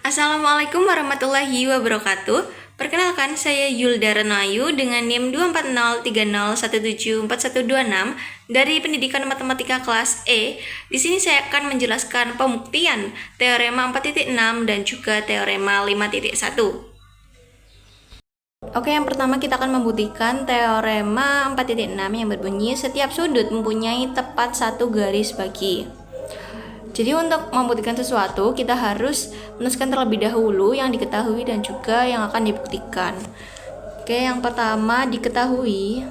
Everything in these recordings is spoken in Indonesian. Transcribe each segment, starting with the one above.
Assalamualaikum warahmatullahi wabarakatuh. Perkenalkan, saya Yulda Renayu dengan NIM 24030174126 dari Pendidikan Matematika kelas E. Di sini saya akan menjelaskan pembuktian teorema 4.6 dan juga teorema 5.1. Oke, yang pertama kita akan membuktikan teorema 4.6 yang berbunyi setiap sudut mempunyai tepat satu garis bagi. Jadi untuk membuktikan sesuatu kita harus menuliskan terlebih dahulu yang diketahui dan juga yang akan dibuktikan. Oke, yang pertama diketahui,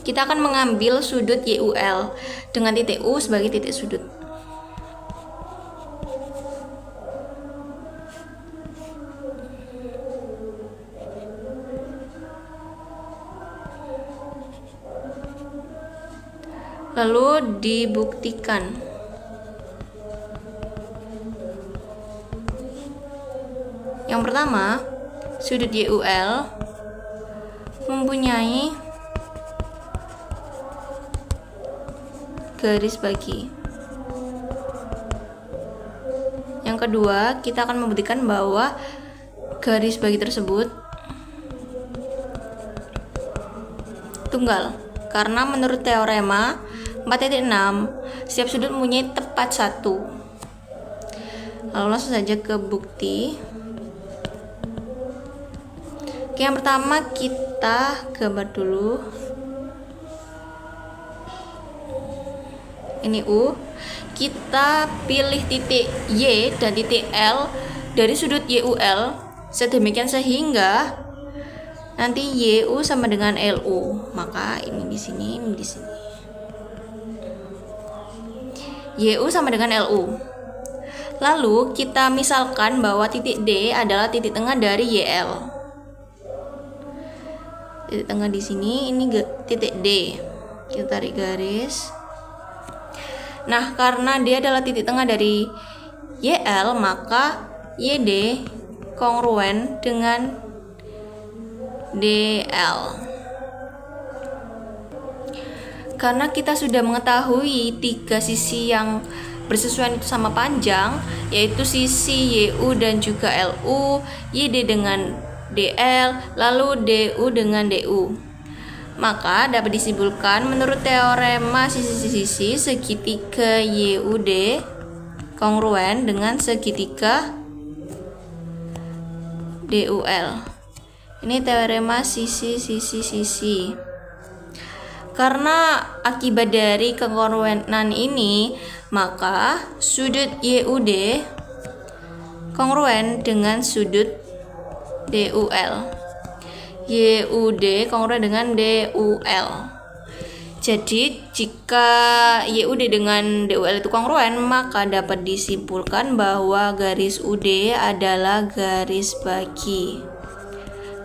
kita akan mengambil sudut YUL dengan titik U sebagai titik sudut. Lalu dibuktikan. Yang pertama, sudut YUL mempunyai garis bagi. Yang kedua, kita akan membuktikan bahwa garis bagi tersebut tunggal. Karena menurut teorema 4.6, setiap sudut mempunyai tepat satu. Lalu langsung saja ke bukti. Oke, yang pertama kita gambar dulu. Ini U. Kita pilih titik Y dan titik L dari sudut YUL sedemikian sehingga nanti YU sama dengan LU. Maka ini di sini, ini di sini. YU sama dengan LU. Lalu kita misalkan bahwa titik D adalah titik tengah dari YL. Titik tengah di sini, ini titik D. Kita tarik garis. Nah, karena D adalah titik tengah dari YL, maka YD kongruen dengan DL. Karena kita sudah mengetahui tiga sisi yang bersesuaian itu sama panjang, yaitu sisi YU dan juga LU, YD dengan DL, lalu DU dengan DU. Maka dapat disimpulkan menurut teorema sisi-sisi segitiga YUD kongruen dengan segitiga DUL. Ini teorema sisi-sisi. Karena akibat dari kekongruenan ini, maka sudut YUD kongruen dengan sudut DUL. YUD kongruen dengan DUL. Jadi jika YUD dengan DUL itu kongruen, maka dapat disimpulkan bahwa garis UD adalah garis bagi.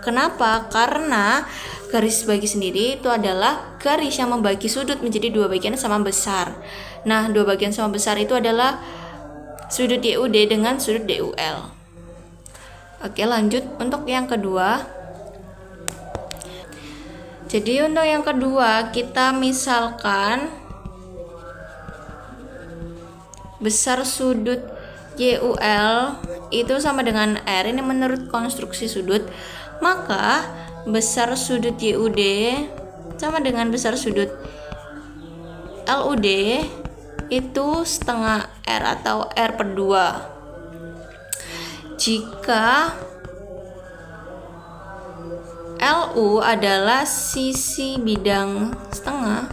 Kenapa? Karena garis bagi sendiri itu adalah garis yang membagi sudut menjadi dua bagian sama besar. Nah, dua bagian sama besar itu adalah sudut YUD dengan sudut DUL. Oke, lanjut untuk yang kedua. Jadi untuk yang kedua kita misalkan besar sudut YUL itu sama dengan R, ini menurut konstruksi sudut, maka besar sudut YUD sama dengan besar sudut LUD itu setengah R atau R/2. Jika LU adalah sisi bidang setengah,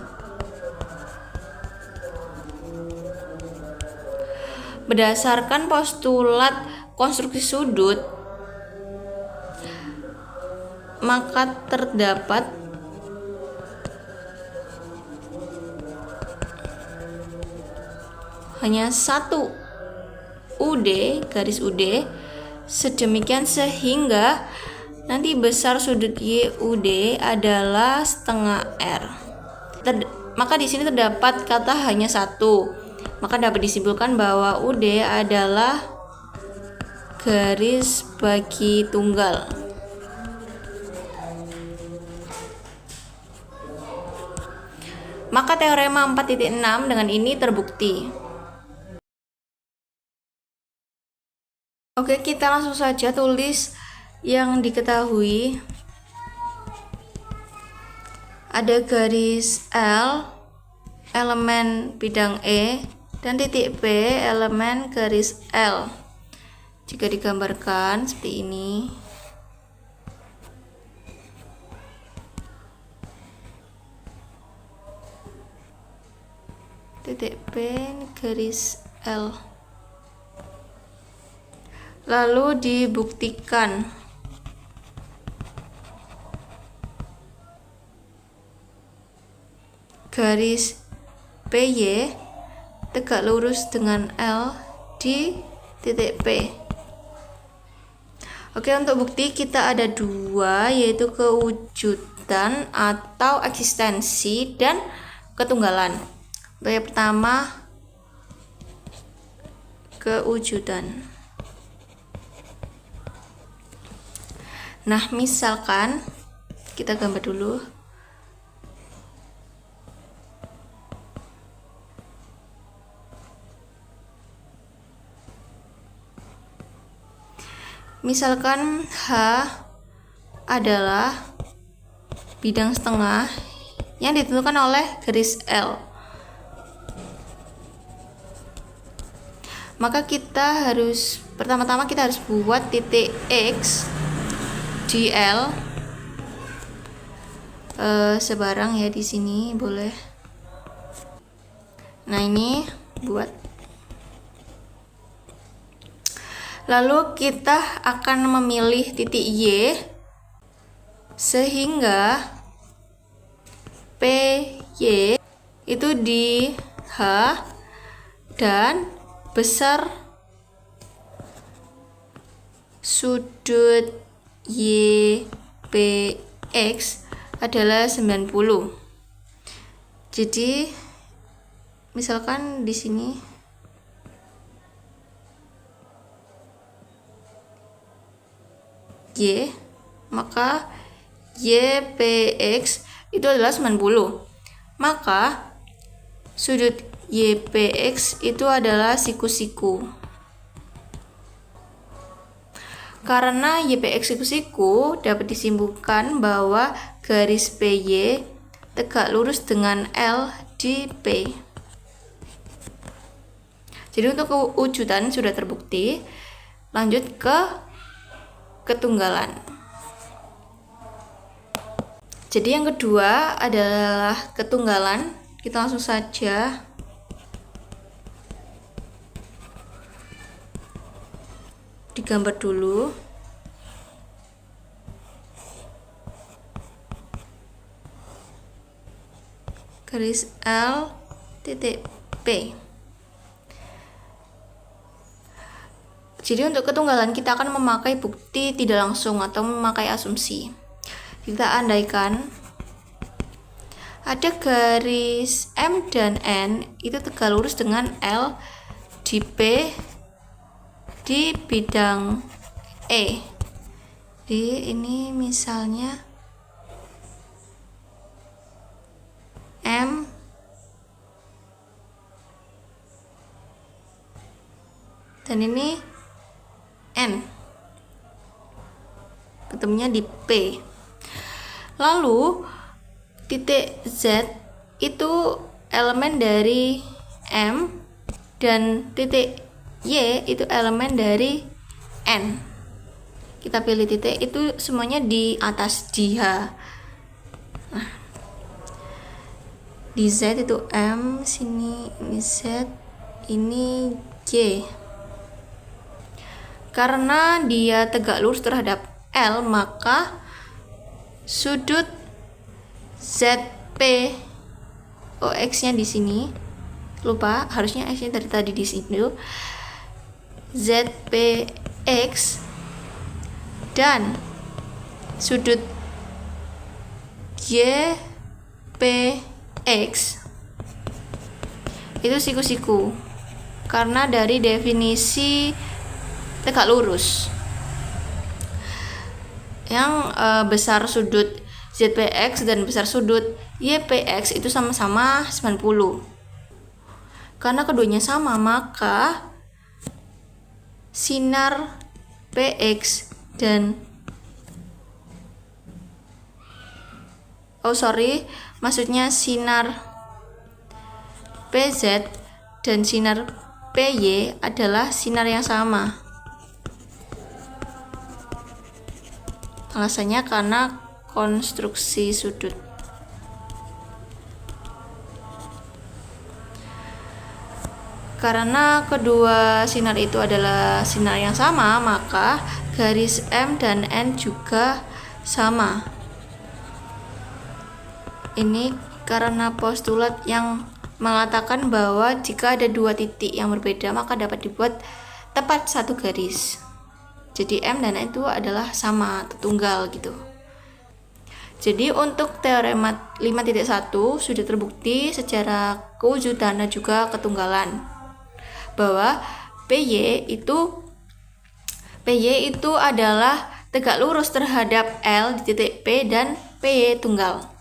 berdasarkan postulat konstruksi sudut, maka terdapat hanya satu UD, garis UD, sedemikian sehingga nanti besar sudut YUD adalah setengah R. Maka di sini terdapat kata hanya satu. Maka dapat disimpulkan bahwa UD adalah garis bagi tunggal. Maka teorema 4.6 dengan ini terbukti. Oke, kita langsung saja tulis yang diketahui. Ada garis L elemen bidang E dan titik P elemen garis L. Jika digambarkan seperti ini. Titik P garis L. Lalu dibuktikan. Garis PY tegak lurus dengan L di titik P. Oke, untuk bukti kita ada dua, yaitu kewujudan atau eksistensi dan ketunggalan. Untuk yang pertama, kewujudan. Nah, misalkan kita gambar dulu. Misalkan H adalah bidang setengah yang ditentukan oleh garis L. Maka kita harus pertama-tama kita harus buat titik X di L sebarang ya, di sini boleh. Nah, ini buat. Lalu kita akan memilih titik Y sehingga PY itu di H dan besar sudut YPX adalah 90. Jadi misalkan di sini Y, maka YPX itu adalah 90. Maka sudut YPX itu adalah siku-siku. Karena YPX siku-siku, dapat disimpulkan bahwa garis PY tegak lurus dengan L di P. Jadi untuk kewujudan sudah terbukti. Lanjut ke ketunggalan. Jadi yang kedua adalah ketunggalan. Kita langsung saja digambar dulu. Garis L titik P. Jadi untuk ketunggalan kita akan memakai bukti tidak langsung atau memakai asumsi. Kita andaikan ada garis M dan N itu tegak lurus dengan L di P di bidang E. Jadi ini misalnya M dan ini N, ketemunya di P. Lalu titik Z itu elemen dari M dan titik Y itu elemen dari N. Kita pilih titik itu semuanya di atas di H. Nah, di Z itu M, sini ini Z, ini Y. Karena dia tegak lurus terhadap L, maka sudut ZP X-nya di sini. Lupa, harusnya X-nya dari tadi di sini. ZPX dan sudut YPX itu siku-siku. Karena dari definisi tegak lurus yang besar sudut ZPX dan besar sudut YPX itu sama-sama 90. Karena keduanya sama, maka sinar PX dan maksudnya sinar PZ dan sinar PY adalah sinar yang sama. Alasannya karena konstruksi sudut. Karena kedua sinar itu adalah sinar yang sama, maka garis M dan N juga sama. Ini karena postulat yang mengatakan bahwa jika ada dua titik yang berbeda, maka dapat dibuat tepat satu garis. Jadi M dan N itu adalah sama atau tunggal gitu. Jadi untuk teorema 5.1 sudah terbukti secara kewujudan dan juga ketunggalan bahwa PY itu adalah tegak lurus terhadap L di titik P dan PY tunggal.